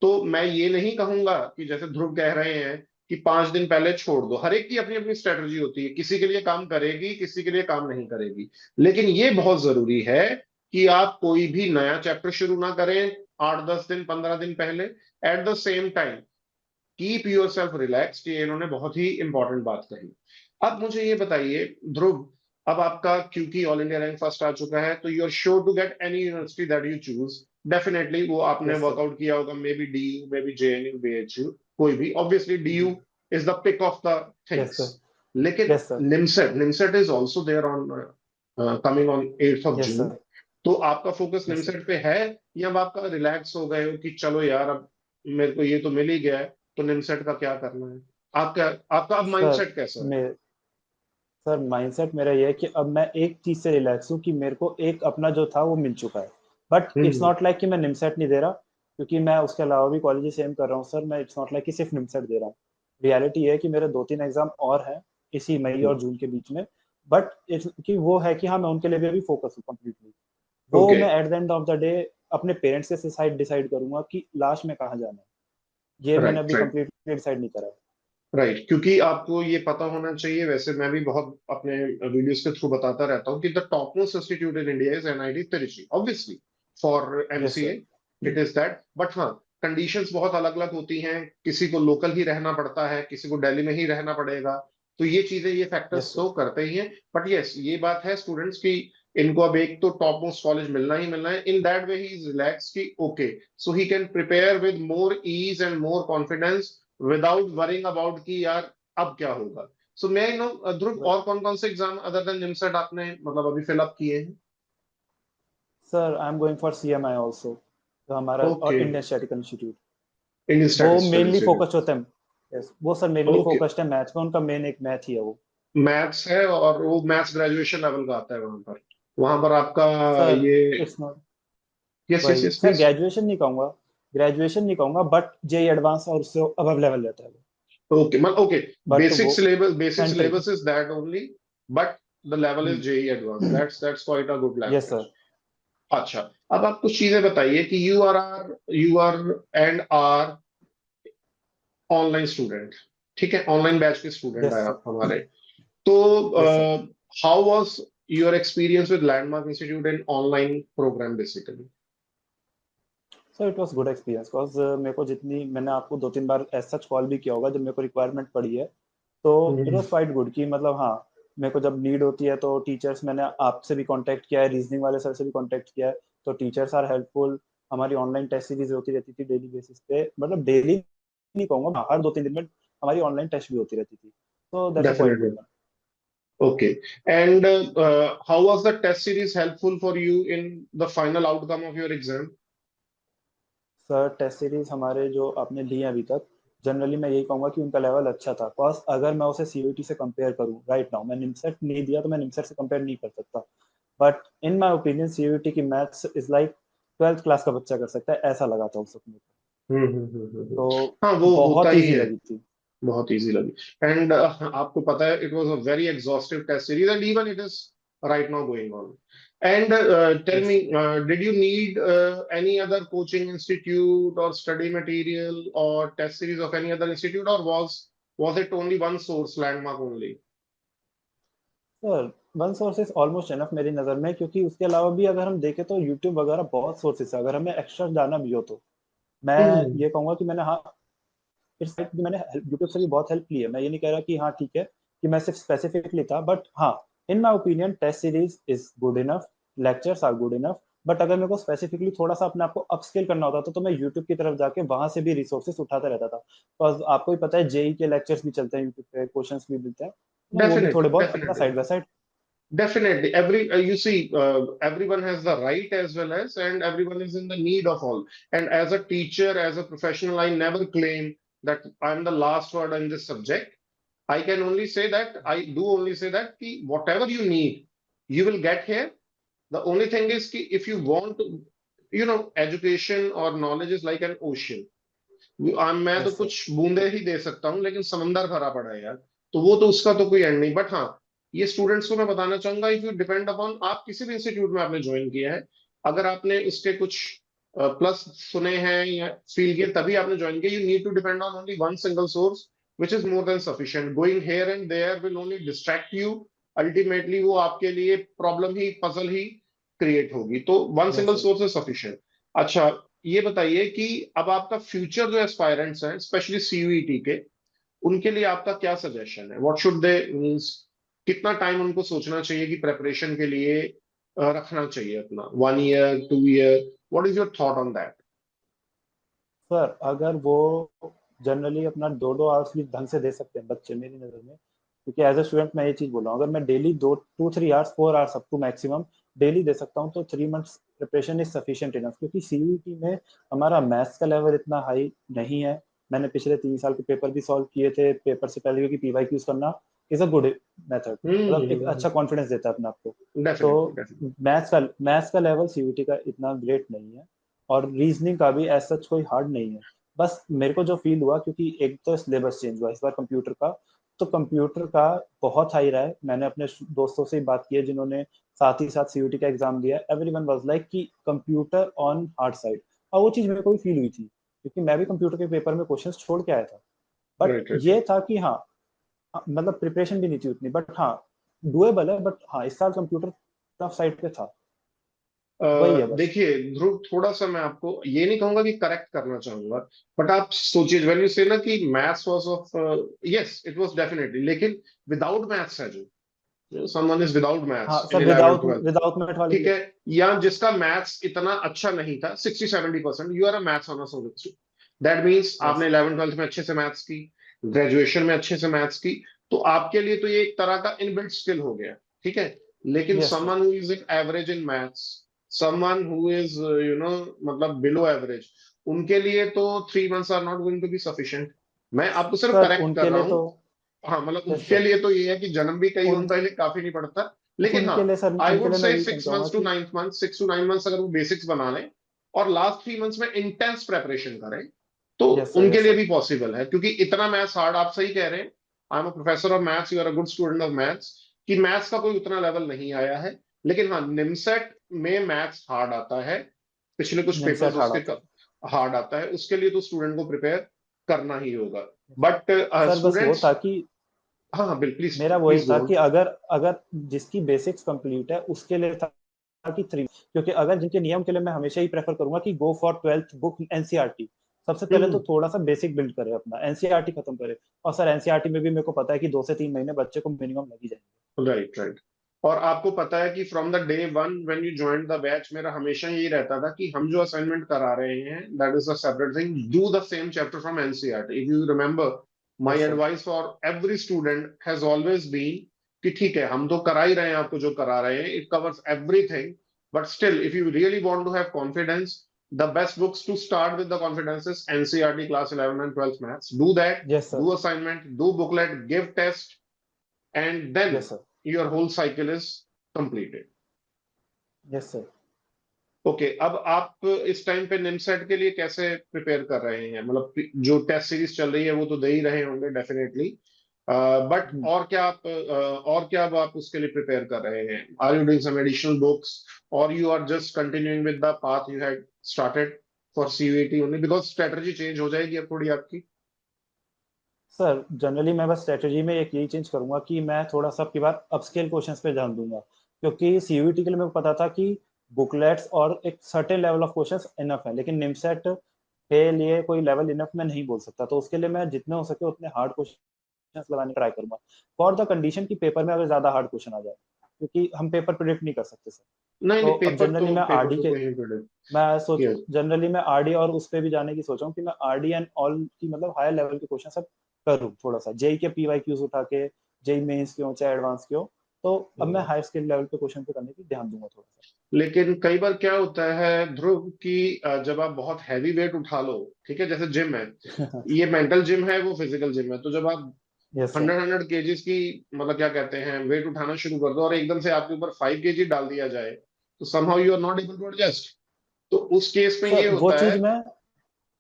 तो मैं ये नहीं कहूंगा कि जैसे ध्रुव कह रहे हैं कि 5 दिन पहले छोड़ दो। हर एक की अपनी अपनी स्ट्रेटजी होती है, किसी के लिए काम करेगी, किसी के लिए काम नहीं करेगी। लेकिन ये बहुत जरूरी है कि आप कोई भी नया चैप्टर शुरू ना करें 8-10 दिन 15 दिन पहले। At the same time keep your self relaxed, ये इन्होंने बहुत ही इंपॉर्टेंट बात कही। अब मुझे ये बताइए ध्रुव, अब आपका क्योंकि ऑल इंडिया रैंक फर्स्ट आ चुका है, तो you are sure to get any university that you choose. Definitely वो आपने यस सर। वर्कआउट किया होगा, maybe DU, maybe JNU, BHU, कोई भी। Obviously DU is the pick of the yes things. Sir. लेकिन yes sir. NIMCET NIMCET is also there on, coming on 8th of yes June. Sir. तो आपका focus yes sir. NIMCET पे है, या अब आपका रिलैक्स हो गए हो कि चलो यार अब मेरे को ये तो मिल ही गया है, तो निमसेट का क्या करना है? आपका आपका अब सर माइंडसेट कैसा है? मैं सर माइंडसेट मेरा ये है कि अब मैं एक चीज से रिलैक्स हूँ कि मेरे को एक अपना जो था वो मिल चुका है। But it's hmm. Not like कि मैं निमसेट नहीं दे रहा, क्योंकि मैं उसके अलावा भी कॉलेज सेम कर रहा हूँ सर। मैं इट्स नॉट लाइक कि सिर्फ निमसेट दे रहा हूँ। रियलिटी ये है कि मेरे 2-3 एग्जाम और हैं इसी मई और जून के बीच में। बट कि वो है कि हाँ मैं उनके लिए भी अभी फोकस हूँ कम्प्लीटली। वो ओके। मैं at the end of the day अपने पेरेंट्स के साथ डिसाइड करूंगा कि लास्ट में कहाँ जाना है। ये मैंने राइट अभी राइट। कम्प्लीटली डिसाइड नहीं करा है। राइट, क्योंकि आपको ये पता होना चाहिए, वैसे मैं भी बहुत अपने वीडियोस के थ्रू बताता रहता हूँ कि the top most institute in India is NIT Tiruchi, obviously for yes MCA, sir. It is that. But हाँ, कंडीशंस बहुत अलग अलग होती हैं, किसी को लोकल ही रहना पड़ता है, किसी को दिल्ली में ही रहना पड़ेगा। तो ये चीजें, ये यस फैक्टर्स सर। तो करते ही हैं। बट यस, ये बात है स्टूडेंट्स की, इनको अब एक तो टॉप मोस्ट कॉलेज मिलना ही मिलना है। In that way he is relax कि okay, so he can prepare with more ease and more confidence, without worrying about कि यार अब क्या होगा। सो मैं नो ध्रुव, और कौन कौन से एग्जाम अदर देन निमसेट आपने मतलब अभी फिलअप किए हैं? Sir I am going for CMI also, जो हमारा ओके। और इंडियन स्टैटिस्टिकल इंस्टीट्यूट। इंडियन वो स्टैटिस्टिकल मेनली इंस्टीट्यूट। फोकस्ड होते हैं। यस वो सर मेनली ओके। फोकस्ड है मैथ्स में, उनका मेन एक मैथ ही है वो। मैथ्स है, और वो मैथ्स ग्रेजुएशन लेवल का आता है वहां पर। वहां पर आपका सर ये, इट्स नॉट यस यस वही यस सर, प्लीज। ग्रेजुएशन नहीं कहूंगा बट जेई एडवांस और उससे अबव लेवल रहता है वो। ओके, मतलब ओके, बट बेसिक वो syllabus, basic entry. Syllabus is that only, but the level is JEE advance, that's quite a good yes language. Sir. अच्छा, अब आप कुछ चीजें बताइए कि you are and are online student, ठीक है, ऑनलाइन बैच के स्टूडेंट यस है सर। आप हमारे। तो yes sir. How was your experience with Landmark institute in online programme basically? Sir it was good experience because मेरे को जितनी मैंने आपको 2-3 बार एज सच कॉल भी किया होगा जब मेरे को रिक्वायरमेंट पड़ी है, तो it hmm. Was quite good कि मतलब हाँ मेरे को जब नीड होती है तो टीचर्स, मैंने आपसे भी कांटेक्ट किया है, रीजनिंग वाले सर से भी कांटेक्ट किया है, तो टीचर्स आर हेल्पफुल। हमारी ऑनलाइन टेस्ट सीरीज होती रहती थी डेली बेसिस पे, मतलब डेली नहीं कहूंगा, हाँ, हर 2-3 दिन में हमारी ऑनलाइन टेस्ट भी होती रहती थी, तो that's a quite definitely. Good one. Okay, and how was the test series helpful for you in the final outcome of your exam? Sir test series हमारे जो आपने लिए अभी तक, जनरली मैं यही कहूंगा कि उनका लेवल अच्छा था, बिकॉज अगर मैं उसे सीयूईटी से कंपेयर करूं राइट नाउ, मैं निमसेट नहीं दिया तो मैं निमसेट से कंपेयर नहीं कर सकता, but in my opinion CUET की maths is like 12th class का बच्चा कर सकता है, ऐसा लगा था उस वक्त मेरे को। हम्म। तो हाँ, वो होता बहुत ही ईजी है। लगी थी। बहुत इजी लगी। एंड आपको पता है it was a very exhaustive test series and even it is right now going on. And tell yes me, sir. Did you need any other coaching institute or study material or test series of any other institute, or was it only one source, Landmark only? Sir one source is almost enough मेरी नज़र में, क्योंकि उसके अलावा भी अगर हम देखें तो यूट्यूब वगैरह बहुत सोर्सेस है, अगर हमें एक्स्ट्रा जाना भी हो तो। मैं हम्म। ये कहूँगा कि मैंने, हाँ, इस साइड भी मैंने यूट्यूब से भी बहुत हेल्प ली है। मैं ये नहीं कह रहा कि हाँ ठीक है कि मैं सिर्फ स्पेसिफिकली था, बट हाँ, in my opinion test series is good enough, lectures are good enough. But अगर मेरे को स्पेसिफिकली थोड़ा सा अपने आप को अपस्किल करना होता था तो मैं यूट्यूब की तरफ जाके वहां से भी रिसोर्सेस उठाता रहता था। तो आपको भी पता है जेई के लेक्चर्स भी चलते हैं यूट्यूब पे, क्वेश्चंस भी मिलते हैं, तो मैं वो भी थोड़े Definitely, बहुत अपना definitely. Side by side. Definitely, you see, everyone has the right as well as, and everyone is in the need of all. And as a teacher, as a professional, I never claim that I'm the last word in this subject. I can only say that, I do only say that whatever you need, you will get here. The only thing is if you want to, education or knowledge is like an ocean. मैं तो yes sir. कुछ बूंदे ही दे सकता हूँ, लेकिन समंदर भरा पड़ा है यार। तो वो तो उसका तो कोई एंड नहीं। बट हाँ, ये स्टूडेंट्स को मैं बताना चाहूंगा, इफ यू डिपेंड अपॉन, आप किसी भी इंस्टीट्यूट में आपने ज्वाइन किया है, अगर आपने उसके कुछ प्लस सुने हैं या फील किए तभी आपने ज्वाइन किया, you need to depend on only one single source which is more than sufficient. Going here and there will only distract you. Ultimately वो आपके लिए प्रॉब्लम ही, पजल ही क्रिएट होगी। तो one yes single sir. Source is sufficient. अच्छा, ये बताइए कि अब आपका फ्यूचर जो एस्पायरेंट्स हैं, स्पेशली सीयूईटी के, उनके लिए आपका क्या सजेशन है? व्हाट शुड दे मींस, कितना टाइम उनको सोचना चाहिए कि प्रेपरेशन के लिए रखना चाहिए अपना? 1 year, 2 year? What is your thought on that? Sir अगर वो जनरली अपना 2-2 आवर्स भी ढंग से दे सकते हैं बच्चे, मेरी नज़र में, क्योंकि एज ए स्टूडेंट मैं ये चीज़ बोल रहा हूँ, अगर मैं daily 2-3 hours, 4 hours up to maximum daily दे सकता हूँ, तो 3 months preparation is sufficient enough. क्योंकि सीयूईटी में हमारा मैथ्स का लेवल इतना हाई नहीं है। मैंने पिछले 3 साल के पेपर भी सॉल्व किए थे, पेपर से पहले, क्योंकि पीवाईक्यूज करना इज अ गुड मेथड, मतलब एक अच्छा कॉन्फिडेंस देता है अपने आप को। डेफिनेटली, तो डेफिनेटली। मैथ्स का लेवल सीयूईटी का इतना ग्रेट नहीं है, और रीजनिंग का भी एज सच कोई हार्ड नहीं है। बस मेरे को जो फील हुआ, क्योंकि एक तो सिलेबस चेंज हुआ इस बार कंप्यूटर का, तो कंप्यूटर का बहुत हाई रहा है। मैंने अपने दोस्तों से बात की है जिन्होंने साथ ही साथ सीयूटी का एग्जाम दिया, एवरीवन वाज लाइक कि कंप्यूटर ऑन हार्ड साइड। और वो चीज़ मेरे को भी फील हुई थी, क्योंकि मैं भी कंप्यूटर के पेपर में क्वेश्चंस छोड़ के आया था। बट राइट, राइट, ये राइट। था कि हाँ, मतलब प्रिपरेशन भी नहीं थी उतनी, बट हाँ डुएबल है। बट हाँ, इस साल कंप्यूटर टफ साइड पे था, वही है बस। देखिए ध्रुव, थोड़ा सा मैं आपको ये नहीं कहूंगा कि करेक्ट करना चाहूंगा, बट आप सोचिए, व्हेन यू से ना कि maths was off, yes it was definitely, लेकिन विदाउट मैथ्स है जो समवन इज विदाउट हाँ maths in sir, 11 without 12, without math वाले ठीक के लिए। है, या जिसका मैथ्स इतना अच्छा नहीं था, 60-70%, you are a maths honours, that means yes आपने 11 12 में अच्छे से मैथ्स की, ग्रेजुएशन में अच्छे से मैथ्स की, तो आपके लिए तो ये एक तरह का इनबिल्ट स्किल हो गया। ठीक है। लेकिन yes sir. Someone who is in average in maths, someone who is मतलब बिलो एवरेज, उनके लिए तो 3 months are not going to be sufficient. मैं आपको सिर्फ सर करेक्ट कर उनके रहा लिए हूँ। तो, हाँ, मतलब यस उनके सर, लिए तो ये है कि जन्म भी कई उन उनके लिए काफी नहीं पड़ता। लेकिन हाँ, उनके लिए सर, आई उनके वुड लिए मैं से यही कहना सिक्स चाहूंगा मंथ्स टू कि 9 मंथ्स, 6 to 9 मंथ्स अगर वो बेसिक्स बना लें और लास्ट 3 मंथ्स में इंटेंस प्रेपरेशन करें, तो यस सर, उनके यस लिए सर। भी पॉसिबल है। क्योंकि इतना मैथ्स हार्ड, आप सही कह रहे हैं, I am a professor of maths, you are a good student of maths, कि मैथ्स का कोई उतना लेवल नहीं आया है। लेकिन हाँ, निमसेट में मैथ्स हार्ड आता है, पिछले कुछ पेपर्स निमसेट हार्ड उसके आता है। हार्ड आता है, उसके लिए तो स्टूडेंट को प्रिपेयर करना ही होगा। बट सर बस वो स्टूडेंट्स, था कि हाँ हाँ, बिल प्लीज मेरा वही प्लीज था गो कि अगर अगर जिसकी बेसिक्स कंप्लीट है उसके लिए था कि 3, क्योंकि अगर जिनके नियम के लिए मैं हमेशा ही प्रेफर करूंगा कि go for 12th book NCERT. सबसे पहले तो ऑन। थोड़ा सा बेसिक बिल्ड करे, अपना एनसीईआरटी खत्म करे। और सर एनसीईआरटी में भी मेरे को पता है कि 2 से 3 महीने बच्चे को मिनिमम लग ही जाएंगे। Right, right. और आपको पता है कि from the day one when you join the batch, मेरा हमेशा यही रहता था कि हम जो असाइनमेंट करा रहे हैं, that is a separate thing, do the same chapter from NCERT. If you remember, my yes sir. Advice for every student has always been कि ठीक है, हम तो करा ही रहे हैं आपको जो करा रहे हैं, it covers everything, but still if you really want to have confidence, the best books to start with the confidence is NCERT class 11 and 12th maths. Do that, yes sir. do assignment, do booklet, give test, and then yes sir. your whole cycle is completed. Yes sir. Okay, अब आप इस time पे निमसेट के लिए कैसे prepare कर रहे हैं? मतलब जो टेस्ट सीरीज चल रही है वो तो दे ही रहे होंगे डेफिनेटली, बट हम्म। और क्या अब आप उसके लिए प्रिपेयर कर रहे हैं? Are you doing some additional books, और you are just continuing with the path you had started for CUET only, because strategy change हो जाएगी अब थोड़ी आपकी? सर जनरली मैं बस स्ट्रेटजी में एक यही चेंज करूंगा कि मैं थोड़ा सा आपकी बार अपस्केल क्वेश्चंस पे ध्यान दूंगा, क्योंकि सीयूईटी के लिए मेरे को पता था कि बुकलेट्स और एक certain level of questions enough है, लेकिन निमसेट के लिए कोई लेवल इनफ मैं नहीं बोल सकता। तो उसके लिए मैं जितने हो सके उतने हार्ड क्वेश्चंस लगाने की ट्राई करूंगा, फॉर द कंडीशन कि पेपर में अगर ज्यादा हार्ड क्वेश्चन आ जाए, क्योंकि हम पेपर प्रिडिक्ट नहीं कर सकते सर। नहीं तो नहीं, अब जनरली मैं पेपर आरडी तो के कोई नहीं प्रेडिक्ट। मैं सोच यस। जनरली मैं आरडी और उस पे भी जाने की सोच रहा हूँ कि मैं आरडी एंड ऑल की मतलब हायर लेवल के क्वेश्चन सब करूँ थोड़ा सा, जेई के पीवाईक्यूज उठा के, जेई मेंस के हो चाहे एडवांस के हो। तो अब मैं हायर स्किल लेवल पे क्वेश्चन पे करने की ध्यान दूंगा थोड़ा सा। लेकिन कई बार क्या होता है ध्रुव कि जब आप बहुत हैवी वेट उठा लो, ठीक है, जैसे जिम है, ये मेंटल जिम है, वो फिजिकल जिम है, तो जब आप यस सर। 100 केजीज की, मतलब क्या कहते हैं, वेट उठाना शुरू कर दो और एकदम से आपके ऊपर 5 केजी डाल दिया जाए, तो somehow you are not able to adjust. तो उस केस में ये सर होता है।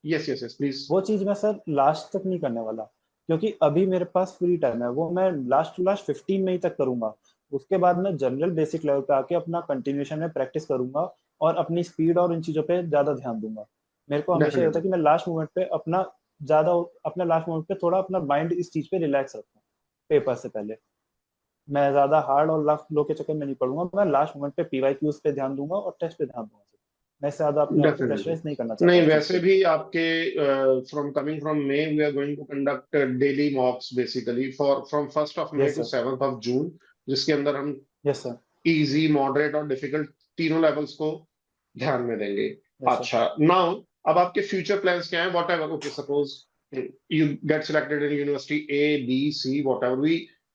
Yes yes yes please. वो चीज मैं सर लास्ट तक नहीं करने वाला, क्योंकि अभी मेरे पास फ्री टाइम है, वो मैं लास्ट टू लास्ट 15 मई तक करूंगा। उसके बाद मैं जनरल बेसिक लेवल पे आके अपना कंटिन्यूशन में प्रैक्टिस करूंगा और अपनी स्पीड और इन चीजों पे ज्यादा ध्यान दूंगा। मेरे को हमेशा ये होता है डेफिनेटली। कि मैं लास्ट मोमेंट पे ज्यादा अपना लास्ट मोमेंट पे थोड़ा अपना माइंड इस चीज पे रिलैक्स रखूं पेपर से पहले। मैं ज्यादा हार्ड और लास्ट लो के चक्कर में नहीं पड़ूंगा, मैं लास्ट मोमेंट पे पीवाईक्यूज पे ध्यान दूंगा और टेस्ट पे ध्यान दूंगा। मैं इससे ज्यादा अपने आप को डेफिनेटली। प्रेशराइज नहीं करना चाहता नहीं, उस चीज वैसे पे। भी आपके from coming from May we are going to conduct daily mocks basically for from 1 मई यस टू सर। 7 जून, जिसके अंदर हम यस सर। इजी, मॉडरेट और डिफिकल्ट तीनों लेवल्स को ध्यान में देंगे। Yes sir. अच्छा, नाउ अब आपके फ्यूचर प्लान्स क्या हैं? What ever, okay, suppose you get selected in university A, B, C, whatever,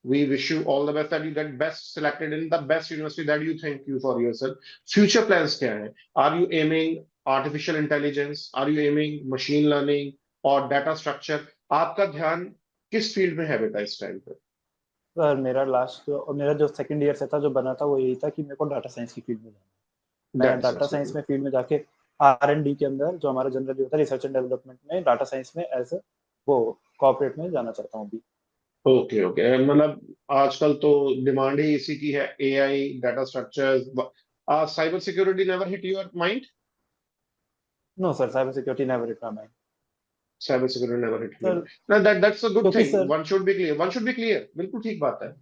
we wish you all the best that you get best selected in the best university that you think you for yourself. Future plans क्या हैं? Are you aiming artificial intelligence? Are you aiming machine learning और data structure? आपका ध्यान किस field में है बेटा इस टाइम पे? सर मेरा लास्ट और मेरा जो सेकंड ईयर से था जो बना था वो यही था कि मेरे को डाटा साइंस की फील्ड में जाना है। मैं दैट्स डाटा साइंस absolutely में फील्ड में जाके आर एंड डी के अंदर जो हमारा जनरली होता है रिसर्च एंड डेवलपमेंट में डाटा साइंस में एज वो कॉर्पोरेट में जाना चाहता हूँ अभी। ओके ओके, मतलब आजकल तो डिमांड ही इसी की है, AI, data structures. Cyber security never hit your mind? No sir, cyber security never it my cyber security never hit your sir, mind? ना, दैट्स अ गुड क्योंकि thing. Sir one should be clear, बिल्कुल ठीक बात है।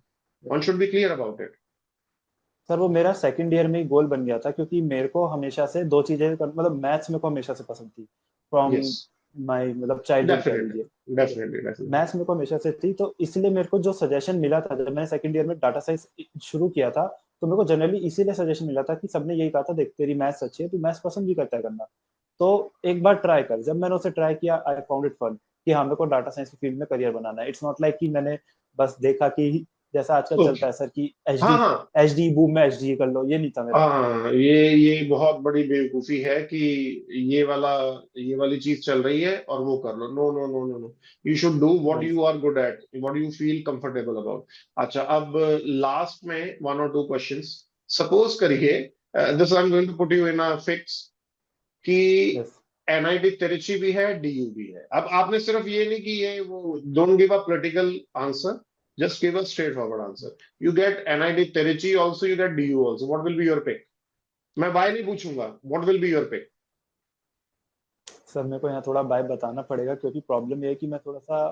One should be clear about it. Sir वो मेरा second year में ही गोल बन गया था, क्योंकि मेरे को हमेशा से दो चीजें मतलब मैथ्स मेरे को हमेशा से पसंद थी फ्रॉम यस, माय मतलब चाइल्डहुड कह लीजिए। डेफिनेटली ठीक है। Definitely definitely. मैथ्स मेरे को हमेशा से थी, तो इसलिए मेरे को जो सजेशन मिला था जब मैंने सेकंड ईयर में डाटा साइंस शुरू किया था, तो मेरे को जनरली इसीलिए सजेशन मिला था कि सबने यही कहा था देख तेरी मैथ्स अच्छी है, तू मैथ्स पसंद भी करता है करना, तो एक बार ट्राई कर। जब मैंने उसे ट्राई किया आई फाउंड इट फन कि हाँ मेरे को डाटा साइंस की फील्ड में करियर बनाना है। इट्स नॉट लाइक कि मैंने बस देखा कि जैसा आजकल चलता ओके। है सर कि एच हाँ डी हाँ। एच डी बूम में एच डी कर लो, ये नहीं था मेरा। हाँ, ये बहुत बड़ी बेवकूफी है कि ये वाला ये वाली चीज चल रही है और वो कर लो। No no no no no, you should do what नहीं you sir. Are good at, what you feel comfortable about. अच्छा, अब लास्ट में 1 और 2 क्वेश्चंस। सपोज करिए, this I am going to put you in a fix, कि yes. NIT Tiruchi भी है, DU भी है। अब आपने सिर्फ ये नहीं कि ये वो, don't give a political answer, just give a straightforward answer. You get NIT Tiruchi also, you get DU also, what will be your pick? मैं बाय नहीं पूछूंगा, what will be your pick? Sir मेरे को यहाँ थोड़ा बाय बताना पड़ेगा, क्योंकि प्रॉब्लम ये है कि मैं थोड़ा सा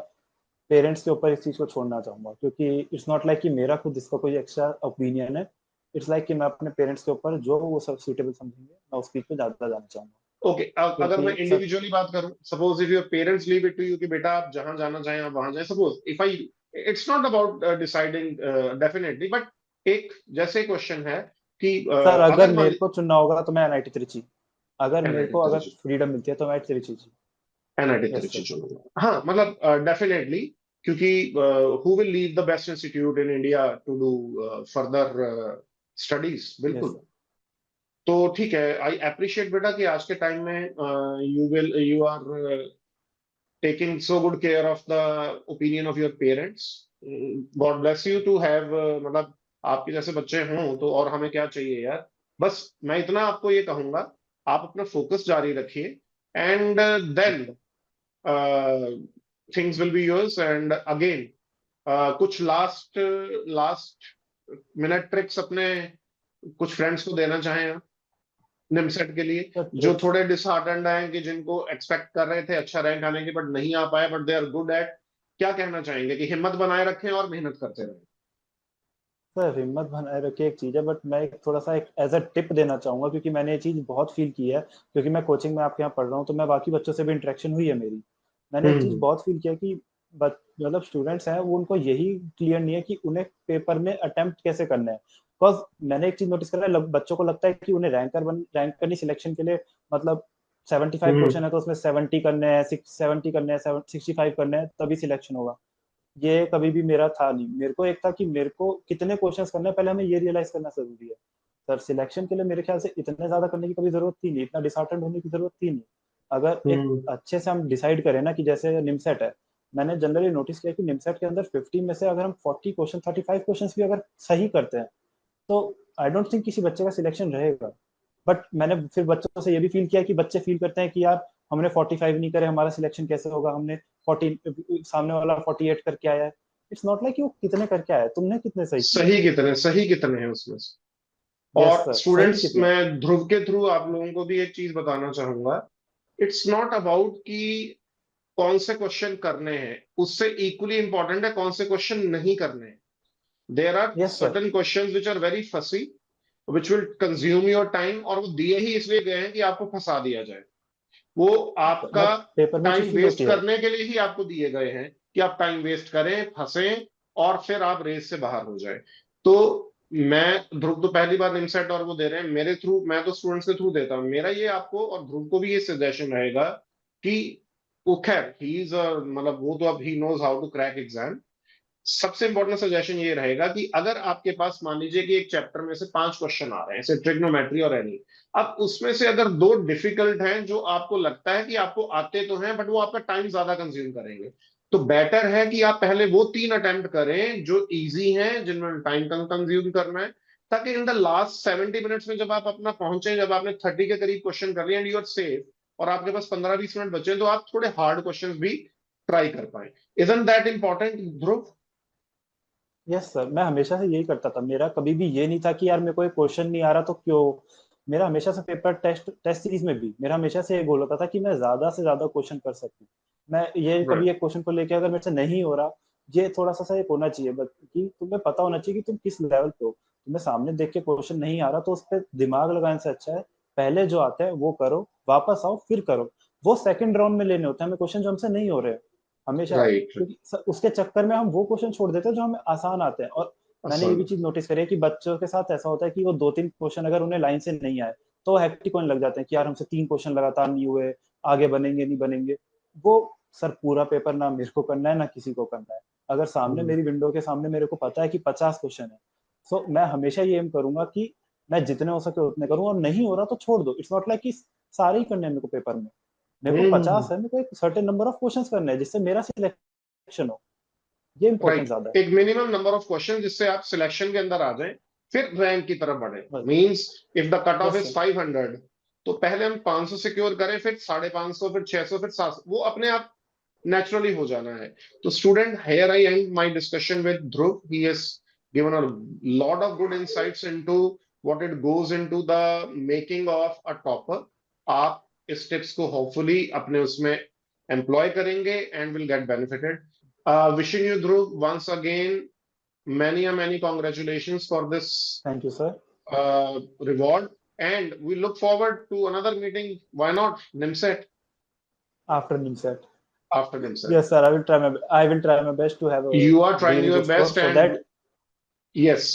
पेरेंट्स के ऊपर इस चीज़ को छोड़ना चाहूंगा, क्योंकि इट्स नॉट लाइक कि मेरा खुद इसका कोई एक्स्ट्रा ओपिनियन है। इट्स लाइक कि मैं अपने पेरेंट्स के ऊपर जो वो सब सूटेबल समझेंगे मैं उस चीज़ पे ज़्यादा जाना चाहूंगा। ओके, अगर मैं क्योंकि सर इंडिविजुअली बात करूं, suppose if your parents leave it to you कि बेटा आप जहां जाना चाहें आप वहां जाएं, suppose if I, it's not about deciding definitely, but एक जैसे क्वेश्चन है कि सर अगर अगर मान मेरे को चुनना होगा तो मैं एनआईटी त्रिची, अगर मेरे एनआईटी को अगर तिरुचि, फ्रीडम मिलती है तो मैं Trichy ji. NIT yes Tiruchi sir. चुनूंगा, हाँ, मतलब डेफिनेटली, क्योंकि who will leave the best institute in India to do further studies, yes बिल्कुल। सर। तो ठीक है, आई अप्रिशिएट बेटा कि आज के टाइम में you are taking so good care of the opinion of your parents. God bless you to have, मतलब आपके जैसे बच्चे हों तो और हमें क्या चाहिए यार। बस मैं इतना आपको ये कहूंगा आप अपना फोकस जारी रखिए, and then things will be yours. And again कुछ लास्ट लास्ट मिनट ट्रिक्स अपने कुछ फ्रेंड्स को देना चाहें आप निमसेट के लिए, सर जो ट्रिक्स, थोड़े डिसहार्टेंड हैं, कि जिनको एक्सपेक्ट कर रहे थे अच्छा रैंक आने की बट नहीं आ पाए, but they are good at, क्या कहना चाहेंगे कि हिम्मत बनाए रखें और मेहनत करते रहें? सर हिम्मत बनाए रखिए एक चीज़ है, बट मैं एक थोड़ा सा एक एज अ टिप देना चाहूंगा, क्योंकि मैंने ये चीज़ बहुत फील की है, क्योंकि मैं कोचिंग में आपके यहाँ पढ़ रहा हूँ, तो मैं बाकी बच्चों से भी इंटरेक्शन हुई है मेरी। मैंने एक चीज़ हम्म। बहुत फील किया कि मतलब स्टूडेंट्स हैं वो, उनको यही क्लियर नहीं है कि उन्हें पेपर में अटेम्प्ट कैसे करना है। बिकॉज मैंने एक चीज़ नोटिस करा है, बच्चों को लगता है कि उन्हें रैंक करनी सिलेक्शन के लिए, मतलब 75 हम्म। क्वेश्चन है तो उसमें 70 करने हैं, 70 करने हैं, 65 करने हैं, तभी सिलेक्शन होगा। ये कभी भी मेरा था नहीं। मेरे को एक था कि मेरे को कितने क्वेश्चंस करने हैं, पहले हमें ये रियलाइज करना जरूरी है। सर सिलेक्शन के लिए मेरे ख्याल से इतने ज्यादा करने की कभी जरूरत थी नहीं, इतना डिसहार्टेंड होने की जरूरत थी नहीं। अगर एक हम्म। अच्छे से हम डिसाइड करें ना, कि जैसे निमसेट है, मैंने जनरली नोटिस किया कि निमसेट के अंदर 50 में से अगर हम 40 क्वेश्चन, 35 क्वेश्चन भी अगर सही करते हैं, तो आई डोंट थिंक किसी बच्चे का सिलेक्शन रहेगा। बट मैंने फिर बच्चों से ये भी फील किया कि बच्चे फील करते हैं कि यार हमने 45 नहीं करे, हमारा सिलेक्शन कैसे होगा, हमने 40, सामने वाला 48 करके आया है। इट्स नॉट लाइक वो कितने करके आया है, तुमने कितने सही किए। सही कितने हैं उसमें से? यस और सर, सही स्टूडेंट्स, कितने। मैं ध्रुव के थ्रू आप लोगों को भी एक चीज बताना चाहूंगा। इट्स नॉट अबाउट कि कौन से क्वेश्चन करने हैं, उससे इक्वली इंपॉर्टेंट है कौन से क्वेश्चन नहीं करने हैं। There are yes sir, certain question which are very fussy, which will consume your time, और वो दिए ही इसलिए गए हैं कि आपको फंसा दिया जाए। वो मैं आपका पेपर में टाइम चीज फील वेस्ट होती है। करने के लिए ही आपको दिए गए हैं, कि आप टाइम वेस्ट करें, फंसे, और फिर आप रेस से बाहर हो जाए। तो मैं, ध्रुव तो पहली बार निमसेट और वो दे रहे हैं मेरे थ्रू, मैं तो स्टूडेंट्स के थ्रू देता हूँ। मेरा ये आपको और ध्रुव को भी ये सजेशन रहेगा कि वो खैर ही इज मतलब वो तो अब he knows how to crack exam. सबसे इंपॉर्टेंट सजेशन ये रहेगा कि अगर आपके पास मान लीजिए कि एक चैप्टर में से 5 क्वेश्चन आ रहे हैं, जैसे ट्रिग्नोमेट्री और एनी, अब उसमें से अगर 2 डिफिकल्ट हैं जो आपको लगता है कि आपको आते तो हैं बट वो आपका टाइम ज्यादा कंज्यूम करेंगे, तो बेटर है कि आप पहले वो 3 अटेम्प्ट करें जो इजी हैं, जिनमें टाइम कम कंज्यूम करना है, ताकि इन द लास्ट 70 मिनट्स में जब आप अपना पहुंचे, जब आपने 30 के करीब क्वेश्चन कर लिए एंड यू आर सेफ, और आपके पास 15-20 मिनट बचे, तो आप थोड़े हार्ड क्वेश्चन भी ट्राई कर पाए। Isn't that important, Dhruv? Yes sir, मैं हमेशा से यही करता था। मेरा कभी भी ये नहीं था कि यार मेरे को एक क्वेश्चन नहीं आ रहा तो क्यों। मेरा हमेशा से पेपर टेस्ट टेस्ट सीरीज में भी मेरा हमेशा से ये गोल होता था कि मैं ज्यादा से ज्यादा क्वेश्चन कर सकूं। मैं ये कभी एक क्वेश्चन को लेके अगर मेरे से नहीं हो रहा, ये थोड़ा सा एक होना चाहिए बट कि तुम्हें पता होना चाहिए कि तुम किस लेवल पे हो। तुम्हें सामने देख के क्वेश्चन नहीं आ रहा तो उस पर दिमाग लगाने से अच्छा है पहले जो आता है वो करो, वापस आओ फिर करो। वो सेकंड राउंड में लेने होते हैं हमें क्वेश्चन जो हमसे नहीं हो रहे हमेशा। राइट। क्योंकि उसके चक्कर में हम वो क्वेश्चन छोड़ देते हैं जो हमें आसान आते हैं। और मैंने ये आसान। भी चीज नोटिस करी है कि बच्चों के साथ ऐसा होता है कि वो 2-3 क्वेश्चन अगर उन्हें लाइन से नहीं आए तो वो हेक्टिक होने लग जाते हैं कि यार हमसे 3 क्वेश्चन लगातार नहीं हुए, आगे बनेंगे नहीं बनेंगे। वो सर पूरा पेपर ना मेरे को करना है ना किसी को करना है। अगर सामने हम्म। मेरी विंडो के सामने मेरे को पता है कि 50 क्वेश्चन है, सो मैं हमेशा ये एम करूंगा कि मैं जितने हो सके उतने करूँ, और नहीं हो रहा तो छोड़ दो। इट्स नॉट लाइक कि सारे ही करने हैं मेरे को पेपर में। मेरे को हम्म। 50 है, मेरे को एक सर्टेन नंबर ऑफ क्वेश्चंस करने हैं जिससे मेरा सिलेक्शन हो। ये इंपॉर्टेंट राइट। ज्यादा है। एक मिनिमम नंबर ऑफ क्वेश्चन जिससे आप सिलेक्शन के अंदर आ जाएं, फिर रैंक की तरफ बढ़े। बस। Means if the cut off yes is sir. 500, तो पहले हम 500 सिक्योर करें, फिर 550, फिर 600, फिर 700, वो अपने आप नेचुरली हो जाना है। तो student, here I and my discussion with Dhruv. He has given a lot of good insights into what it goes into the making of a topper. आप इस टिप्स को होपफुली अपने उसमें एम्प्लॉय करेंगे and will get benefited. Wishing you, Dhruv, once again, many congratulations for this thank you sir. reward. And we look forward to another meeting. Why not? NIMSET, after NIMSET. after NIMSET. Yes sir, I will try my best to have a You are trying really your good score best, so and that. yes.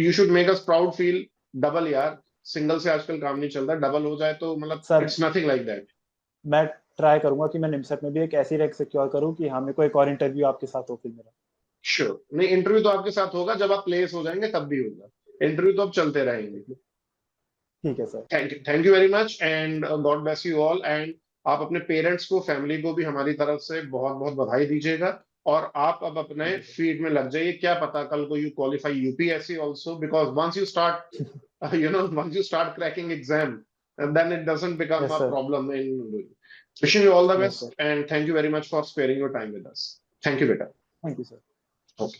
You should make us proud. Feel double, यार। Single से आजकल काम नहीं चलता, double हो जाए तो मतलब sir it's nothing like that. मैं ट्राई करूंगा कि मैं निमसेट में भी एक ऐसी रैंक सिक्योर करूं कि हाँ मेरे को एक और इंटरव्यू आपके साथ हो फिर मेरा। श्योर। नहीं, इंटरव्यू तो आपके साथ होगा जब आप प्लेस हो जाएंगे, तब भी होगा। इंटरव्यू तो अब चलते रहेंगे। ठीक है sir. Thank you very much, and God bless you all. And आप अपने पेरेंट्स को, फैमिली को भी हमारी तरफ से बहुत बहुत बधाई दीजिएगा। और आप अब अपने थैंक यू सर। फील्ड में लग जाइए, क्या पता कल को you qualify UPSC also, because once you start, once you start cracking exam, and then it doesn't become Yes, a sir. problem in wishing you all the Yes, best, sir. and thank you very much for sparing your time with us. Thank you, Beta. Thank you, sir. Okay.